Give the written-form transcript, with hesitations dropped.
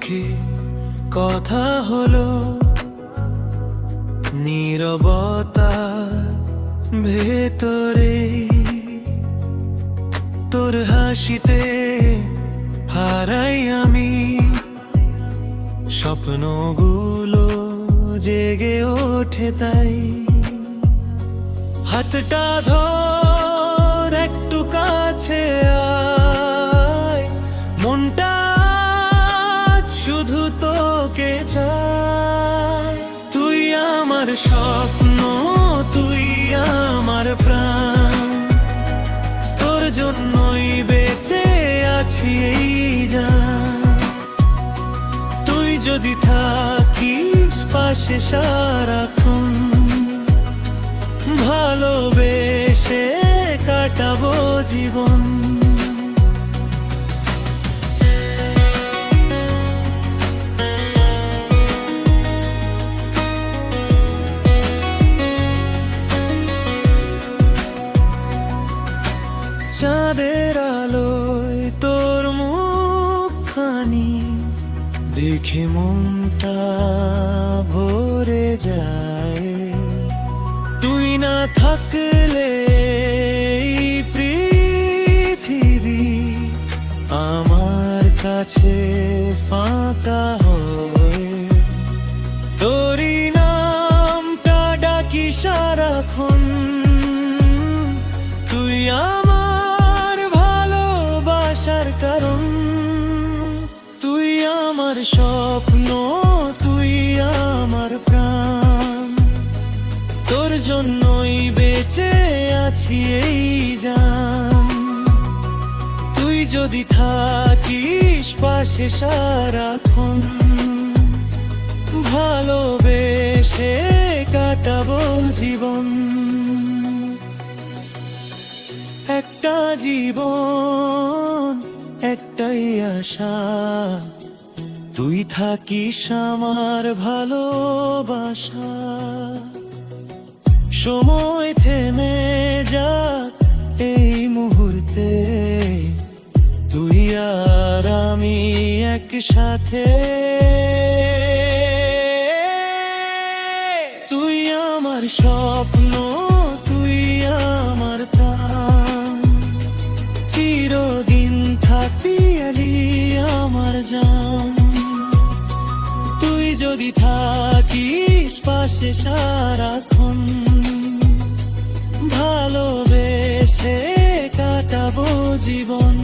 মুখে কথা হলো, নীরবতা ভেতরে তোর হাসিতে হারাই আমি, স্বপ্নগুলো জেগে ওঠে তাই। হাতটা ধর একটু কাছে আয়, মনটা শুধু তোকে চায়। তুই আমার স্বপ্ন, তুই আমার প্রাণ, তোর জন্যই বেঁচে আছি এই জান। তুই যদি থাকিস পাশে সারাক্ষণ, ভালোবেসে কাটাবো জীবন। চাঁদের আলোয় তোর মুখখানি দেখে মনটা ভরে যায়। তুই না থাকলে এই পৃথিবী আমার কাছে ফাঁকা হয়। তোরই নামটা ডাকি সারাক্ষণ, তুই আমার ভালোবাসার কারণ। তুই আমার স্বপ্ন, তুই আমার প্রাণ, তোর জন্যই বেঁচে আছি এই জান। তুই যদি থাকিস পাশে সারাক্ষণ, ভালোবেসে কাটাবো জীবন। একটা জীবন, একটাই আশা, তুই থাকিস আমার ভালোবাসা। সময় থেমে যাক এই মুহূর্তে, তুই আর আমি একসাথে। তুই আমার স্বপ্ন, তুই আমার প্রাণ, চিরদিন থাকবি আলি আমার জান। তুই যদি থাকিস পাশে সারাক্ষণ, ভালোবেসে কাটাবো জীবন।